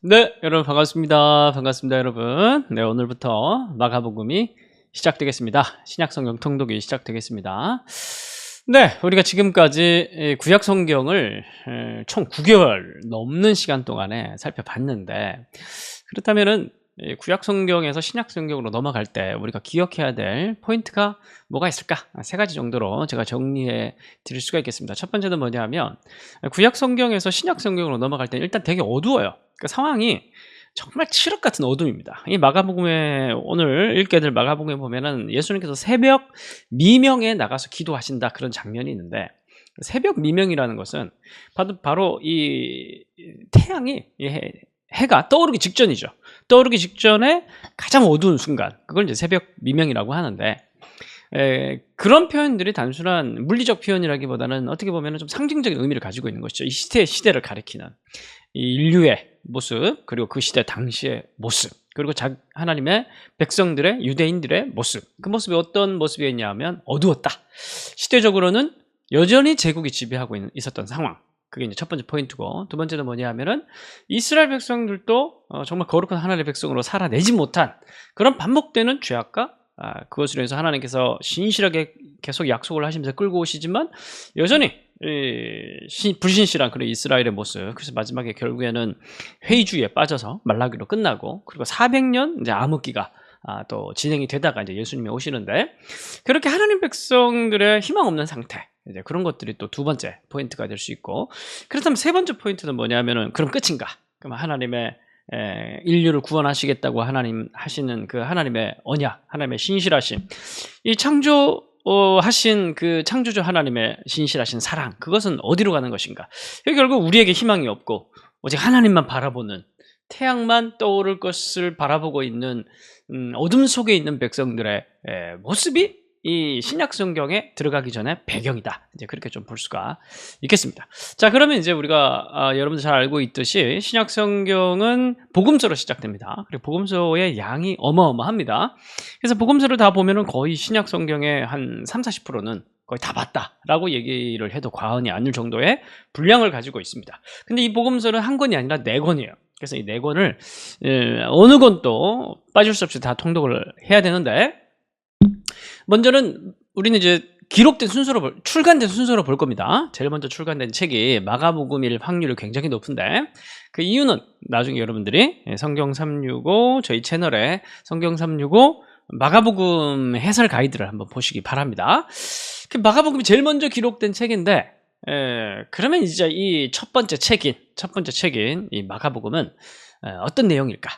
네, 여러분 반갑습니다. 반갑습니다, 여러분. 네, 오늘부터 마가복음이 시작되겠습니다. 신약 성경 통독이 시작되겠습니다. 네, 우리가 지금까지 구약 성경을 총 9개월 넘는 시간 동안에 살펴봤는데, 그렇다면은 구약 성경에서 신약 성경으로 넘어갈 때 우리가 기억해야 될 포인트가 뭐가 있을까? 세 가지 정도로 제가 정리해 드릴 수가 있겠습니다. 첫 번째는 뭐냐면, 구약 성경에서 신약 성경으로 넘어갈 때 일단 되게 어두워요. 그 상황이 정말 칠흑 같은 어둠입니다. 이 마가복음에 오늘 읽게 될 마가복음에 보면은 예수님께서 새벽 미명에 나가서 기도하신다 그런 장면이 있는데, 새벽 미명이라는 것은 바로 이 태양이 해가 떠오르기 직전이죠. 떠오르기 직전에 가장 어두운 순간, 그걸 이제 새벽 미명이라고 하는데, 그런 표현들이 단순한 물리적 표현이라기보다는 어떻게 보면 좀 상징적인 의미를 가지고 있는 것이죠. 이 시대를 가리키는 이 인류의 모습, 그리고 그 시대 당시의 모습, 그리고 하나님의 백성들의, 유대인들의 모습, 그 모습이 어떤 모습이었냐면 어두웠다. 시대적으로는 여전히 제국이 지배하고 있었던 상황, 그게 이제 첫 번째 포인트고, 두 번째는 뭐냐면은 이스라엘 백성들도 정말 거룩한 하나님의 백성으로 살아내지 못한 그런 반복되는 죄악과 그것으로 해서 하나님께서 신실하게 계속 약속을 하시면서 끌고 오시지만 여전히 불신실한 그런 이스라엘의 모습. 그래서 마지막에 결국에는 회의주의에 빠져서 말라기로 끝나고, 그리고 400년 이제 암흑기가 또 진행이 되다가 이제 예수님이 오시는데, 그렇게 하나님 백성들의 희망 없는 상태, 이제 그런 것들이 또 두 번째 포인트가 될 수 있고, 그렇다면 세 번째 포인트는 뭐냐면은, 그럼 끝인가? 그럼 하나님의 인류를 구원하시겠다고 하나님 하시는 그 하나님의 언약, 하나님의 신실하심, 이 하신 그 창조주 하나님의 신실하신 사랑, 그것은 어디로 가는 것인가? 결국 우리에게 희망이 없고 오직 하나님만 바라보는, 태양만 떠오를 것을 바라보고 있는 어둠 속에 있는 백성들의 모습이 이 신약 성경에 들어가기 전에 배경이다. 이제 그렇게 좀 볼 수가 있겠습니다. 자, 그러면 이제 우리가 여러분들 잘 알고 있듯이 신약 성경은 복음서로 시작됩니다. 그리고 복음서의 양이 어마어마합니다. 그래서 복음서를 다 보면은 거의 신약 성경의 한 30-40%는 거의 다 봤다라고 얘기를 해도 과언이 아닐 정도의 분량을 가지고 있습니다. 근데 이 복음서는 한 권이 아니라 4권이에요. 그래서 이 4권을 어느 권도 빠질 수 없이 다 통독을 해야 되는데, 먼저는 우리는 이제 기록된 순서로 출간된 순서로 볼 겁니다. 제일 먼저 출간된 책이 마가복음일 확률이 굉장히 높은데, 그 이유는 나중에 여러분들이 성경 365 저희 채널에 성경 365 마가복음 해설 가이드를 한번 보시기 바랍니다. 그 마가복음이 제일 먼저 기록된 책인데, 그러면 이제 이 첫 번째 책인 이 마가복음은 어떤 내용일까?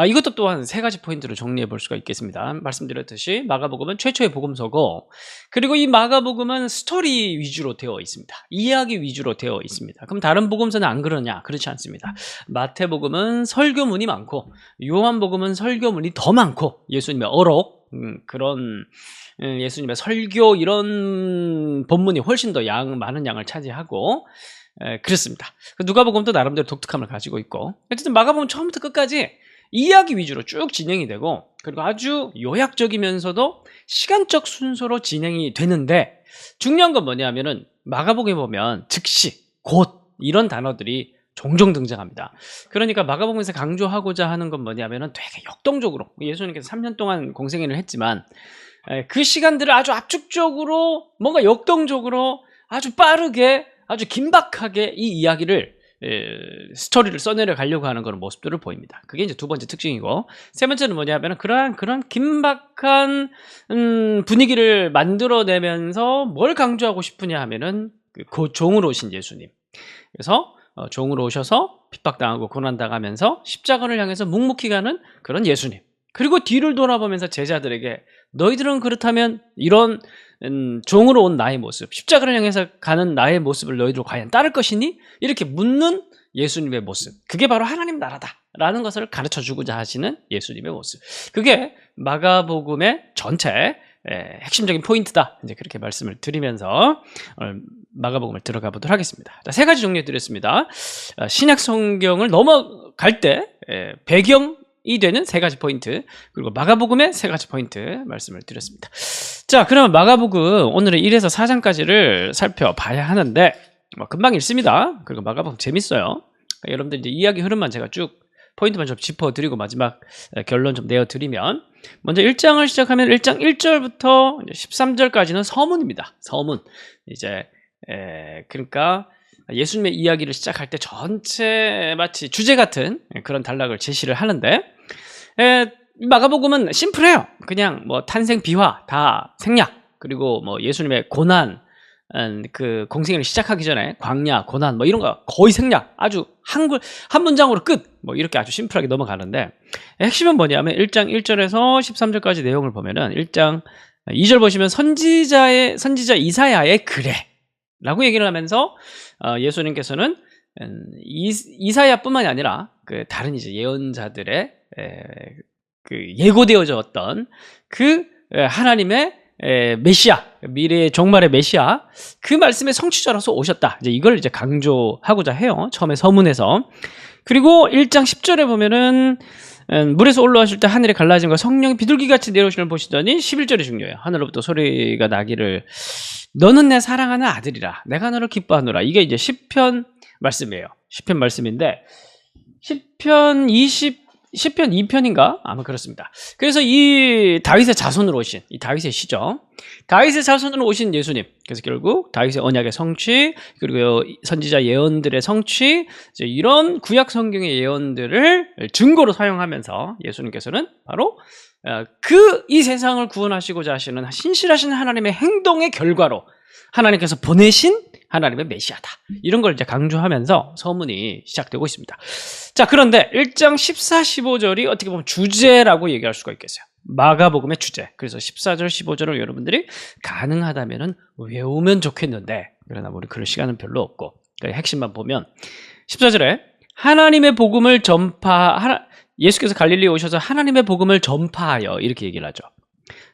이것도 또한 세 가지 포인트로 정리해 볼 수가 있겠습니다. 말씀드렸듯이 마가복음은 최초의 복음서고, 그리고 이 마가복음은 스토리 위주로 되어 있습니다. 이야기 위주로 되어 있습니다. 그럼 다른 복음서는 안 그러냐? 그렇지 않습니다. 마태복음은 설교문이 많고, 요한복음은 설교문이 더 많고, 예수님의 어록, 그런 예수님의 설교, 이런 본문이 훨씬 더 많은 양을 차지하고, 그렇습니다. 누가복음도 나름대로 독특함을 가지고 있고, 어쨌든 마가복음 처음부터 끝까지 이야기 위주로 쭉 진행이 되고, 그리고 아주 요약적이면서도 시간적 순서로 진행이 되는데, 중요한 건 뭐냐면은 마가복음에 보면 즉시, 곧 이런 단어들이 종종 등장합니다. 그러니까 마가복음에서 강조하고자 하는 건 뭐냐면은 되게 역동적으로, 예수님께서 3년 동안 공생애를 했지만 그 시간들을 아주 압축적으로, 뭔가 역동적으로, 아주 빠르게, 아주 긴박하게 이 이야기를, 스토리를 써내려 가려고 하는 그런 모습들을 보입니다. 그게 이제 두 번째 특징이고, 세 번째는 뭐냐면 그런 긴박한 분위기를 만들어내면서 뭘 강조하고 싶으냐 하면은 그 종으로 오신 예수님. 그래서 종으로 오셔서 핍박당하고 고난당하면서 십자가를 향해서 묵묵히 가는 그런 예수님. 그리고 뒤를 돌아보면서 제자들에게, 너희들은 그렇다면 이런 종으로 온 나의 모습, 십자가를 향해서 가는 나의 모습을 너희들 과연 따를 것이니? 이렇게 묻는 예수님의 모습, 그게 바로 하나님 나라다라는 것을 가르쳐주고자 하시는 예수님의 모습, 그게 마가복음의 전체 핵심적인 포인트다. 이제 그렇게 말씀을 드리면서 마가복음을 들어가 보도록 하겠습니다. 자, 세 가지 정리해 드렸습니다. 신약 성경을 넘어갈 때 배경이 되는 세 가지 포인트, 그리고 마가복음의 세 가지 포인트 말씀을 드렸습니다. 자, 그러면 마가복음 오늘은 1에서 4장까지를 살펴봐야 하는데, 금방 읽습니다. 그리고 마가복음 재밌어요. 그러니까 여러분들 이제 이야기 흐름만 제가 쭉 포인트만 좀 짚어드리고 마지막 결론 좀 내어드리면, 먼저 1장을 시작하면 1장 1절부터 13절까지는 서문입니다. 서문. 이제 그러니까 예수님의 이야기를 시작할 때 전체 마치 주제 같은 그런 단락을 제시를 하는데, 마가복음은 심플해요. 그냥 뭐 탄생 비화 다 생략, 그리고 뭐 예수님의 고난, 그 공생애를 시작하기 전에 광야, 고난 뭐 이런 거 거의 생략, 아주 한 문장으로 끝, 뭐 이렇게 아주 심플하게 넘어가는데, 핵심은 뭐냐면 1장 1절에서 13절까지 내용을 보면은 1장 2절 보시면 선지자 이사야의 글에라고 얘기를 하면서 예수님께서는 이사야뿐만이 아니라 그 다른 이제 예언자들의 그 예고되어졌던 그 하나님의 메시아, 미래의 종말의 메시아, 그 말씀의 성취자로서 오셨다. 이제 이걸 이제 강조하고자 해요. 처음에 서문에서. 그리고 1장 10절에 보면은 물에서 올라오실 때 하늘이 갈라짐과 성령이 비둘기같이 내려오시는 걸 보시더니 11절이 중요해요. 하늘로부터 소리가 나기를 너는 내 사랑하는 아들이라 내가 너를 기뻐하노라. 이게 이제 시편 말씀이에요. 시편 말씀인데 시편 2편인가? 아마 그렇습니다. 그래서 이 다윗의 자손으로 오신, 이 다윗의 시죠. 다윗의 자손으로 오신 예수님. 그래서 결국 다윗의 언약의 성취, 그리고 선지자 예언들의 성취, 이제 이런 구약 성경의 예언들을 증거로 사용하면서 예수님께서는 바로 이 세상을 구원하시고자 하시는 신실하신 하나님의 행동의 결과로 하나님께서 보내신 하나님의 메시아다. 이런 걸 이제 강조하면서 서문이 시작되고 있습니다. 자, 그런데 1장 14, 15절이 어떻게 보면 주제라고 얘기할 수가 있겠어요. 마가복음의 주제. 그래서 14절, 15절을 여러분들이 가능하다면 외우면 좋겠는데, 그러나 우리 그럴 시간은 별로 없고, 그러니까 핵심만 보면 14절에 하나님의 복음을 예수께서 갈릴리에 오셔서 하나님의 복음을 전파하여, 이렇게 얘기를 하죠.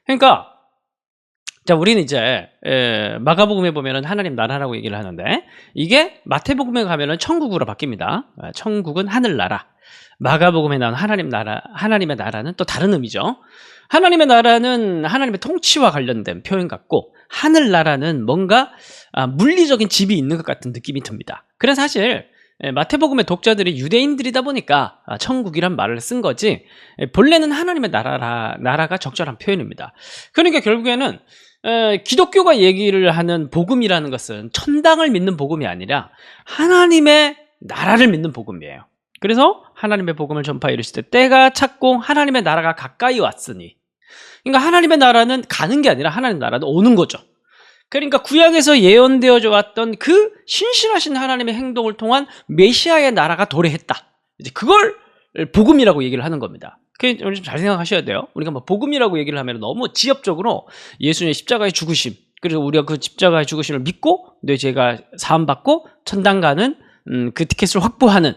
그러니까 자, 우리는 이제 마가복음에 보면은 하나님 나라라고 얘기를 하는데, 이게 마태복음에 가면은 천국으로 바뀝니다. 천국은 하늘나라. 마가복음에 나온 하나님의 나라는 또 다른 의미죠. 하나님의 나라는 하나님의 통치와 관련된 표현 같고, 하늘나라는 뭔가 물리적인 집이 있는 것 같은 느낌이 듭니다. 그래서 사실 마태복음의 독자들이 유대인들이다 보니까 천국이란 말을 쓴 거지, 본래는 하나님의 나라가 적절한 표현입니다. 그러니까 결국에는 기독교가 얘기를 하는 복음이라는 것은 천당을 믿는 복음이 아니라 하나님의 나라를 믿는 복음이에요. 그래서 하나님의 복음을 전파해 이르실 때 때가 찼고 하나님의 나라가 가까이 왔으니, 그러니까 하나님의 나라는 가는 게 아니라 하나님의 나라는 오는 거죠. 그러니까 구약에서 예언되어져 왔던 그 신실하신 하나님의 행동을 통한 메시아의 나라가 도래했다. 이제 그걸 복음이라고 얘기를 하는 겁니다. 좀 잘 생각하셔야 돼요. 우리가 뭐 복음이라고 얘기를 하면 너무 지엽적으로 예수님의 십자가의 죽으심, 그래서 우리가 그 십자가의 죽으심을 믿고 내 죄가 사함받고 천당 가는 그 티켓을 확보하는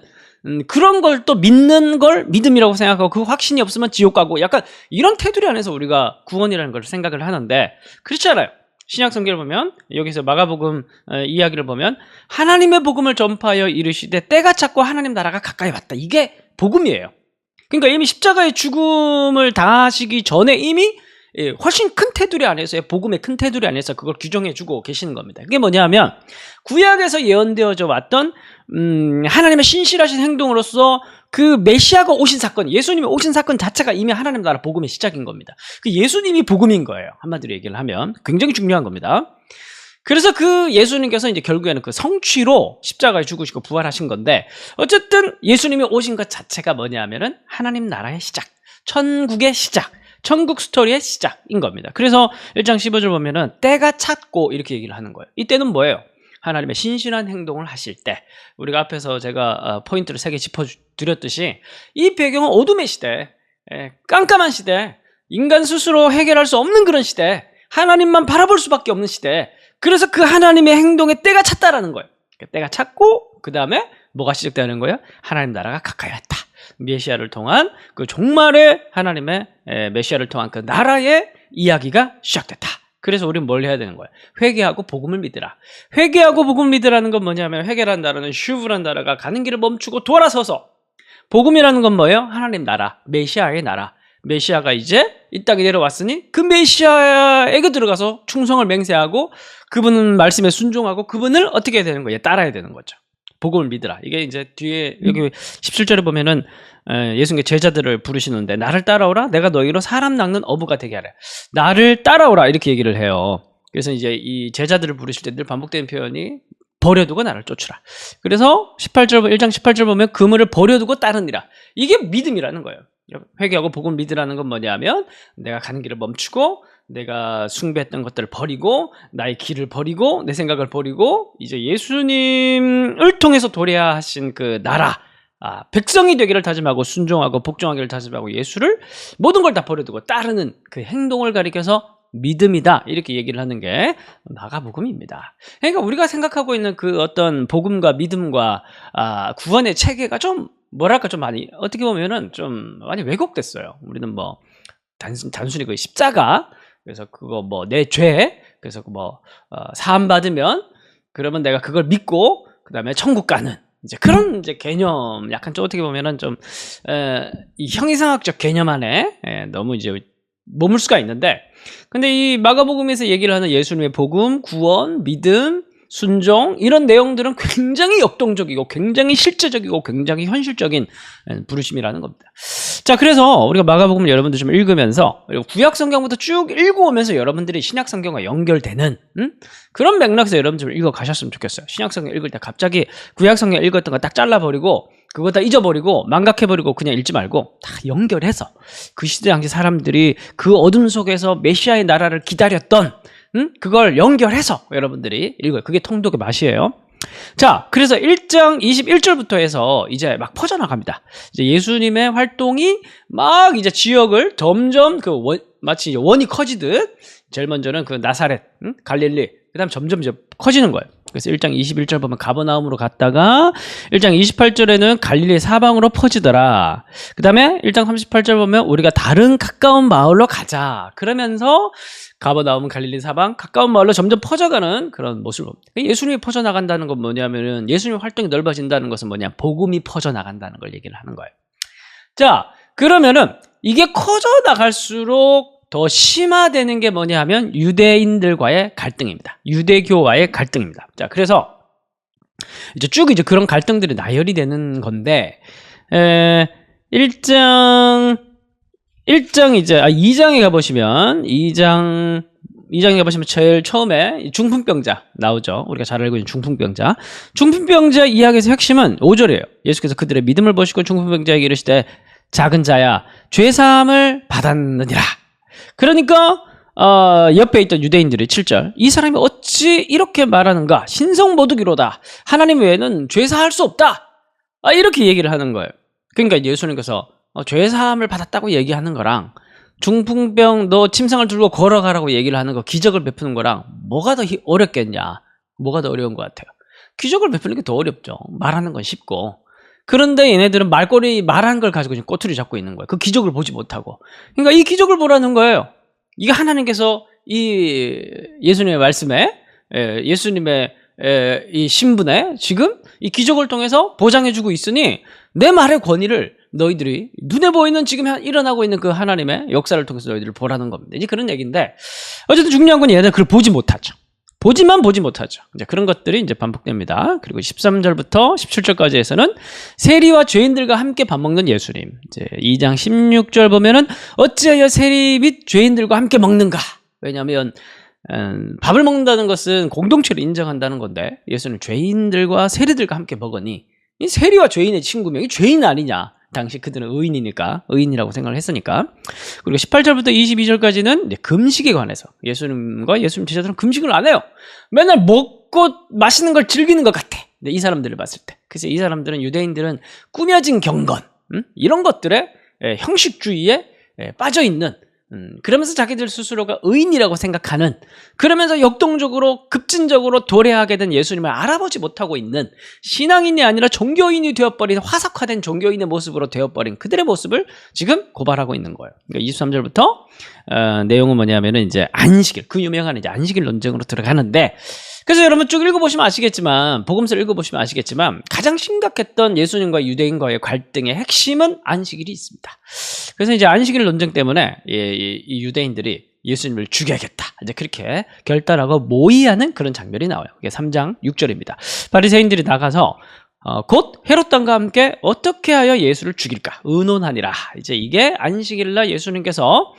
그런 걸 또 믿는 걸 믿음이라고 생각하고, 그 확신이 없으면 지옥 가고, 약간 이런 테두리 안에서 우리가 구원이라는 걸 생각을 하는데 그렇지 않아요. 신약 성경을 보면, 여기서 마가복음 이야기를 보면 하나님의 복음을 전파하여 이르시되 때가 찼고 하나님 나라가 가까이 왔다. 이게 복음이에요. 그러니까 이미 십자가의 죽음을 당하시기 전에 이미 훨씬 큰 테두리 안에서의 복음의 큰 테두리 안에서 그걸 규정해주고 계시는 겁니다. 그게 뭐냐면 구약에서 예언되어져 왔던 하나님의 신실하신 행동으로서 그 메시아가 오신 사건, 예수님이 오신 사건 자체가 이미 하나님 나라 복음의 시작인 겁니다. 그 예수님이 복음인 거예요. 한마디로 얘기를 하면 굉장히 중요한 겁니다. 그래서 그 예수님께서 이제 결국에는 그 성취로 십자가에 죽으시고 부활하신 건데, 어쨌든 예수님이 오신 것 자체가 뭐냐면은 하나님 나라의 시작, 천국의 시작, 천국 스토리의 시작인 겁니다. 그래서 1장 15절 보면은 때가 찼고 이렇게 얘기를 하는 거예요. 이때는 뭐예요? 하나님의 신실한 행동을 하실 때. 우리가 앞에서 제가 포인트를 3개 짚어드렸듯이 이 배경은 어둠의 시대, 깜깜한 시대, 인간 스스로 해결할 수 없는 그런 시대, 하나님만 바라볼 수밖에 없는 시대. 그래서 그 하나님의 행동에 때가 찼다라는 거예요. 때가 찼고 그 다음에 뭐가 시작되는 거예요? 하나님 나라가 가까이 왔다. 메시아를 통한 그 종말의 하나님의 메시아를 통한 그 나라의 이야기가 시작됐다. 그래서 우리는 뭘 해야 되는 거예요? 회개하고 복음을 믿으라. 회개하고 복음을 믿으라는 건 뭐냐면, 회개란 나라는 슈브란 나라가 가는 길을 멈추고 돌아서서, 복음이라는 건 뭐예요? 하나님 나라, 메시아의 나라. 메시아가 이제 이 땅에 내려왔으니 그 메시아에게 들어가서 충성을 맹세하고 그분 말씀에 순종하고 그분을 어떻게 해야 되는 거예요? 따라야 되는 거죠. 복음을 믿으라. 이게 이제 뒤에 여기 17절에 보면은 예수님께 제자들을 부르시는데 나를 따라오라. 내가 너희로 사람 낚는 어부가 되게 하라. 나를 따라오라 이렇게 얘기를 해요. 그래서 이제 이 제자들을 부르실 때 늘 반복되는 표현이 버려두고 나를 쫓으라. 그래서 1장 18절 보면 그물을 버려두고 따르니라. 이게 믿음이라는 거예요. 회개하고 복음 믿으라는 건 뭐냐면 내가 가는 길을 멈추고 내가 숭배했던 것들을 버리고 나의 길을 버리고 내 생각을 버리고 이제 예수님을 통해서 도래야 하신 그 나라 백성이 되기를 다짐하고 순종하고 복종하기를 다짐하고 예수를 모든 걸 다 버려두고 따르는 그 행동을 가리켜서 믿음이다 이렇게 얘기를 하는 게 마가복음입니다. 그러니까 우리가 생각하고 있는 그 어떤 복음과 믿음과 구원의 체계가 좀 뭐랄까 좀 많이 어떻게 보면은 좀 많이 왜곡됐어요. 우리는 뭐 단순히 그 십자가 그래서 그거 뭐 내 죄 그래서 뭐 사함 받으면 그러면 내가 그걸 믿고 그 다음에 천국 가는 이제 그런 이제 개념 약간 좀 어떻게 보면은 좀 이 형이상학적 개념 안에 너무 이제 머물 수가 있는데 근데 이 마가복음에서 얘기를 하는 예수님의 복음, 구원, 믿음, 순종 이런 내용들은 굉장히 역동적이고 굉장히 실제적이고 굉장히 현실적인 부르심이라는 겁니다. 자, 그래서 우리가 마가복음을 여러분들 좀 읽으면서 그리고 구약 성경부터 쭉 읽어오면서 여러분들이 신약 성경과 연결되는 그런 맥락에서 여러분들 좀 읽어 가셨으면 좋겠어요. 신약 성경 읽을 때 갑자기 구약 성경 읽었던 거 딱 잘라버리고 그거 다 잊어버리고 망각해버리고 그냥 읽지 말고 다 연결해서 그 시대 당시 사람들이 그 어둠 속에서 메시아의 나라를 기다렸던 그걸 연결해서 여러분들이 읽어요. 그게 통독의 맛이에요. 자, 그래서 1장 21절부터 해서 이제 막 퍼져나갑니다. 이제 예수님의 활동이 막 이제 지역을 점점 마치 원이 커지듯 제일 먼저는 그 나사렛, 갈릴리, 그 다음 점점 이제 커지는 거예요. 그래서 1장 21절 보면 가버나움으로 갔다가 1장 28절에는 갈릴리 사방으로 퍼지더라. 그 다음에 1장 38절 보면 우리가 다른 가까운 마을로 가자. 그러면서 가버나움 갈릴리 사방 가까운 마을로 점점 퍼져가는 그런 모습을 봅니다. 예수님이 퍼져나간다는 건 뭐냐면은 예수님의 활동이 넓어진다는 것은 뭐냐 복음이 퍼져나간다는 걸 얘기를 하는 거예요. 자, 그러면은 이게 커져나갈수록 더 심화되는 게 뭐냐 하면 유대인들과의 갈등입니다. 유대교와의 갈등입니다. 자, 그래서 이제 쭉 이제 그런 갈등들이 나열이 되는 건데 2장에 가보시면 2장에 가보시면 제일 처음에 중풍병자 나오죠. 우리가 잘 알고 있는 중풍병자. 중풍병자 이야기에서 핵심은 5절이에요. 예수께서 그들의 믿음을 보시고 중풍병자에게 이르시되 작은 자야 죄사함을 받았느니라. 그러니까 옆에 있던 유대인들이 7절 이 사람이 어찌 이렇게 말하는가 신성모독이로다 하나님 외에는 죄사할 수 없다 이렇게 얘기를 하는 거예요. 그러니까 예수님께서 죄사함을 받았다고 얘기하는 거랑 중풍병 너 침상을 들고 걸어가라고 얘기를 하는 거 기적을 베푸는 거랑 뭐가 더 어렵겠냐 뭐가 더 어려운 것 같아요. 기적을 베푸는 게 더 어렵죠. 말하는 건 쉽고 그런데 얘네들은 말한 걸 가지고 지금 꼬투리 잡고 있는 거예요. 그 기적을 보지 못하고. 그러니까 이 기적을 보라는 거예요. 이게 하나님께서 이 예수님의 말씀에, 예수님의 이 신분에 지금 이 기적을 통해서 보장해주고 있으니 내 말의 권위를 너희들이 눈에 보이는 지금 일어나고 있는 그 하나님의 역사를 통해서 너희들을 보라는 겁니다. 이제 그런 얘기인데 어쨌든 중요한 건 얘네들 그걸 보지 못하죠. 보지만 보지 못하죠. 이제 그런 것들이 이제 반복됩니다. 그리고 13절부터 17절까지 해서는 세리와 죄인들과 함께 밥 먹는 예수님. 이제 2장 16절 보면은 어찌하여 세리 및 죄인들과 함께 먹는가? 왜냐하면 밥을 먹는다는 것은 공동체를 인정한다는 건데 예수는 죄인들과 세리들과 함께 먹으니 이 세리와 죄인의 친구명이 죄인 아니냐? 당시 그들은 의인이니까 의인이라고 생각을 했으니까. 그리고 18절부터 22절까지는 이제 금식에 관해서 예수님과 예수님 제자들은 금식을 안 해요. 맨날 먹고 마시는 걸 즐기는 것 같아. 이 사람들을 봤을 때. 그래서 이 사람들은 유대인들은 꾸며진 경건 이런 것들에 형식주의에 빠져있는 그러면서 자기들 스스로가 의인이라고 생각하는 그러면서 역동적으로 급진적으로 도래하게 된 예수님을 알아보지 못하고 있는 신앙인이 아니라 종교인이 되어버린 화석화된 종교인의 모습으로 되어버린 그들의 모습을 지금 고발하고 있는 거예요. 그러니까 23절부터 내용은 뭐냐면은 이제 안식일 그 유명한 이제 안식일 논쟁으로 들어가는데 그래서 여러분 쭉 읽어보시면 아시겠지만 복음서를 읽어보시면 아시겠지만 가장 심각했던 예수님과 유대인과의 갈등의 핵심은 안식일이 있습니다. 그래서 이제 안식일 논쟁 때문에 이 유대인들이 예수님을 죽여야겠다 이제 그렇게 결단하고 모의하는 그런 장면이 나와요. 그게 3장 6절입니다. 바리새인들이 나가서 곧 헤롯 왕과 함께 어떻게 하여 예수를 죽일까 의논하니라. 이제 이게 안식일날 예수님께서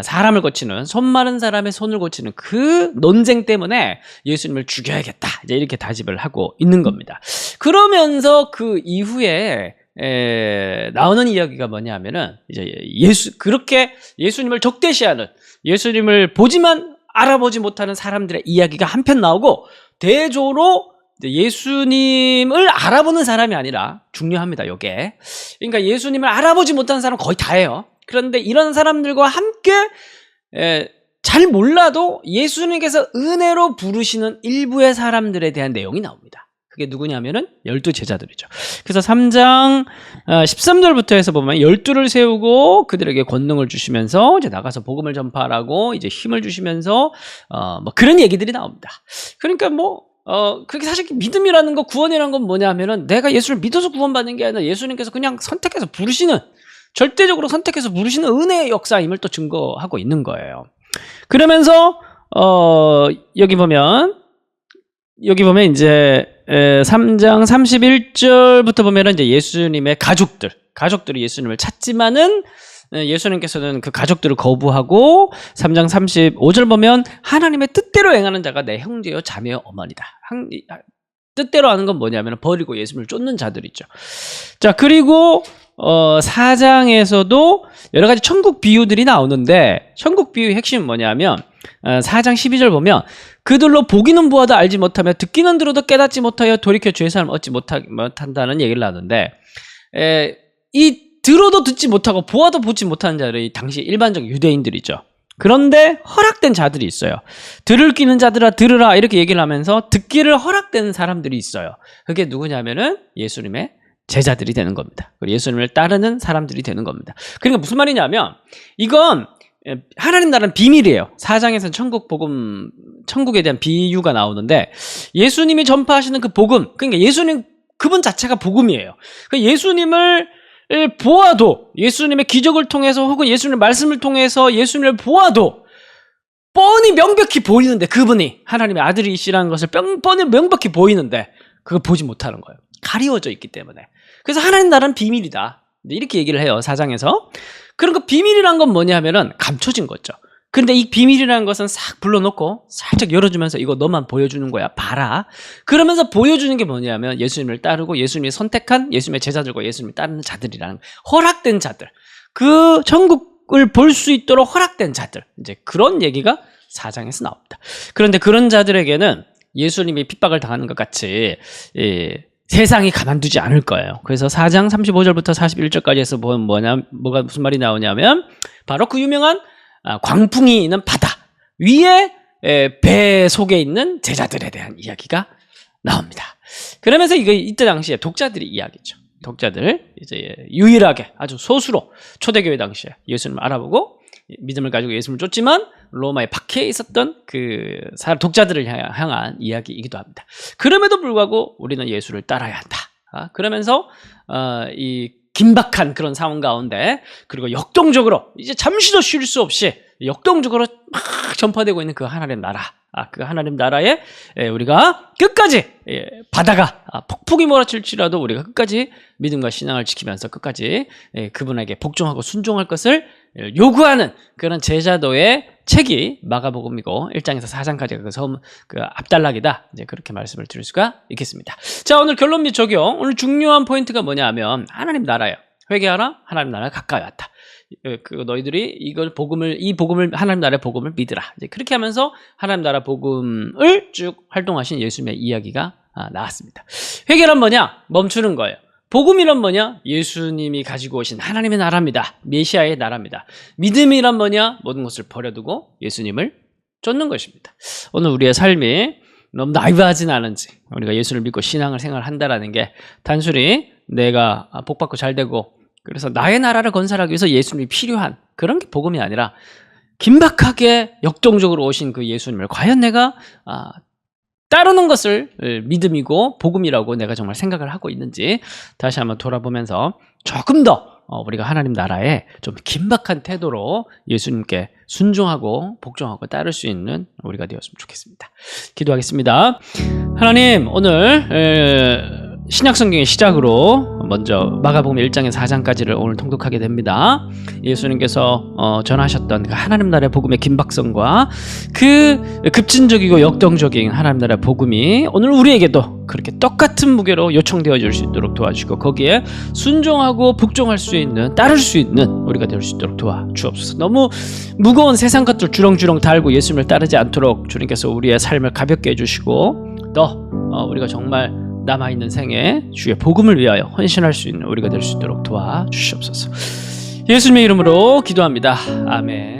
사람을 고치는, 손 마른 사람의 손을 고치는 그 논쟁 때문에 예수님을 죽여야겠다, 이제 이렇게 다짐을 하고 있는 겁니다. 그러면서 그 이후에 나오는 이야기가 뭐냐면은 이제 그렇게 예수님을 적대시하는, 예수님을 보지만 알아보지 못하는 사람들의 이야기가 한편 나오고, 대조로 예수님을 알아보는 사람이 아니라, 중요합니다, 요게. 그러니까 예수님을 알아보지 못하는 사람은 거의 다예요. 그런데 이런 사람들과 함께 잘 몰라도 예수님께서 은혜로 부르시는 일부의 사람들에 대한 내용이 나옵니다. 그게 누구냐면은 12제자들이죠. 그래서 3장 13절부터 해서 보면 12를 세우고 그들에게 권능을 주시면서 이제 나가서 복음을 전파하라고 이제 힘을 주시면서 뭐 그런 얘기들이 나옵니다. 그러니까 그렇게 사실 믿음이라는 거, 구원이라는 건 뭐냐면은 내가 예수를 믿어서 구원받는 게 아니라 예수님께서 그냥 선택해서 부르시는, 절대적으로 선택해서 부르시는 은혜의 역사임을 또 증거하고 있는 거예요. 그러면서 여기 보면 이제 3장 31절부터 보면은 이제 예수님의 가족들이 예수님을 찾지만은 예수님께서는 그 가족들을 거부하고, 3장 35절 보면 하나님의 뜻대로 행하는 자가 내 형제요 자매요 어머니다. 뜻대로 하는 건 뭐냐면 버리고 예수님을 쫓는 자들이죠. 자, 그리고 4장에서도 여러 가지 천국 비유들이 나오는데, 천국 비유의 핵심은 뭐냐면 4장 12절 보면 그들로 보기는 보아도 알지 못하며 듣기는 들어도 깨닫지 못하여 돌이켜 죄 사함을 얻지 못한다는 얘기를 하는데, 이 들어도 듣지 못하고 보아도 보지 못하는 자들이 당시 일반적 유대인들이죠. 그런데 허락된 자들이 있어요. 들을 끼는 자들아 들으라, 이렇게 얘기를 하면서 듣기를 허락된 사람들이 있어요. 그게 누구냐면은 예수님의 제자들이 되는 겁니다. 그리고 예수님을 따르는 사람들이 되는 겁니다. 그러니까 무슨 말이냐면, 이건 하나님 나라는 비밀이에요. 4장에서는 천국에 대한 비유가 나오는데, 예수님이 전파하시는 그 복음, 그러니까 예수님 그분 자체가 복음이에요. 그러니까 예수님을 보아도, 예수님의 기적을 통해서 혹은 예수님의 말씀을 통해서 예수님을 보아도 뻔히 명백히 보이는데, 그분이 하나님의 아들이시라는 것을 뻔히 명백히 보이는데 그걸 보지 못하는 거예요. 가리워져 있기 때문에. 그래서 하나님 나라는 비밀이다, 이렇게 얘기를 해요, 4장에서. 그런 그 비밀이란 건 뭐냐면은 감춰진 거죠. 근데 이 비밀이라는 것은 싹 불러놓고 살짝 열어주면서 이거 너만 보여주는 거야, 봐라. 그러면서 보여주는 게 뭐냐면 예수님을 따르고 예수님이 선택한 예수님의 제자들과 예수님을 따르는 자들이라는, 허락된 자들, 그 천국을 볼 수 있도록 허락된 자들, 이제 그런 얘기가 4장에서 나옵니다. 그런데 그런 자들에게는 예수님이 핍박을 당하는 것 같이 세상이 가만두지 않을 거예요. 그래서 4장 35절부터 41절까지 해서 보면 무슨 말이 나오냐면, 바로 그 유명한 광풍이 있는 바다 위에 배 속에 있는 제자들에 대한 이야기가 나옵니다. 그러면서 이때 당시에 독자들의 이야기죠. 독자들, 이제 유일하게 아주 소수로 초대교회 당시에 예수님을 알아보고 믿음을 가지고 예수님을 쫓지만 로마에 박해 있었던 그 독자들을 향한 이야기이기도 합니다. 그럼에도 불구하고 우리는 예수를 따라야 한다. 그러면서 이 긴박한 그런 상황 가운데, 그리고 역동적으로 이제 잠시도 쉴 수 없이 역동적으로 막 전파되고 있는 그 하나님 나라, 그 하나님 나라에 우리가 끝까지, 바다가 폭풍이 몰아칠지라도 우리가 끝까지 믿음과 신앙을 지키면서 끝까지 그분에게 복종하고 순종할 것을 요구하는 그런 제자도의 책이 마가복음이고 1장에서 4장까지가 그 앞단락이다, 이제 그렇게 말씀을 드릴 수가 있겠습니다. 자, 오늘 결론 및 적용. 오늘 중요한 포인트가 뭐냐면 하나님 나라예요. 회개하라, 하나님 나라가 가까이 왔다. 너희들이 이 복음을, 하나님 나라의 복음을 믿으라. 이제 그렇게 하면서 하나님 나라 복음을 쭉 활동하신 예수님의 이야기가 나왔습니다. 회개란 뭐냐? 멈추는 거예요. 복음이란 뭐냐? 예수님이 가지고 오신 하나님의 나라입니다. 메시아의 나라입니다. 믿음이란 뭐냐? 모든 것을 버려두고 예수님을 쫓는 것입니다. 오늘 우리의 삶이 너무 나이브하진 않은지, 우리가 예수를 믿고 신앙을 생활한다라는 게 단순히 내가 복받고 잘되고 그래서 나의 나라를 건설하기 위해서 예수님이 필요한 그런 게 복음이 아니라, 긴박하게 역동적으로 오신 그 예수님을 과연 내가 따르는 것을 믿음이고 복음이라고 내가 정말 생각을 하고 있는지 다시 한번 돌아보면서 조금 더 우리가 하나님 나라에 좀 긴박한 태도로 예수님께 순종하고 복종하고 따를 수 있는 우리가 되었으면 좋겠습니다. 기도하겠습니다. 하나님, 오늘 신약성경의 시작으로 먼저 마가복음 1장에서 4장까지를 오늘 통독하게 됩니다. 예수님께서 전하셨던 그 하나님 나라의 복음의 긴박성과 그 급진적이고 역동적인 하나님 나라의 복음이 오늘 우리에게도 그렇게 똑같은 무게로 요청되어 줄 수 있도록 도와주시고 거기에 순종하고 복종할 수 있는, 따를 수 있는 우리가 될 수 있도록 도와주옵소서. 너무 무거운 세상 것들 주렁주렁 달고 예수님을 따르지 않도록 주님께서 우리의 삶을 가볍게 해주시고 또 우리가 정말 남아있는 생에 주의 복음을 위하여 헌신할 수 있는 우리가 될 수 있도록 도와주시옵소서. 예수님의 이름으로 기도합니다. 아멘.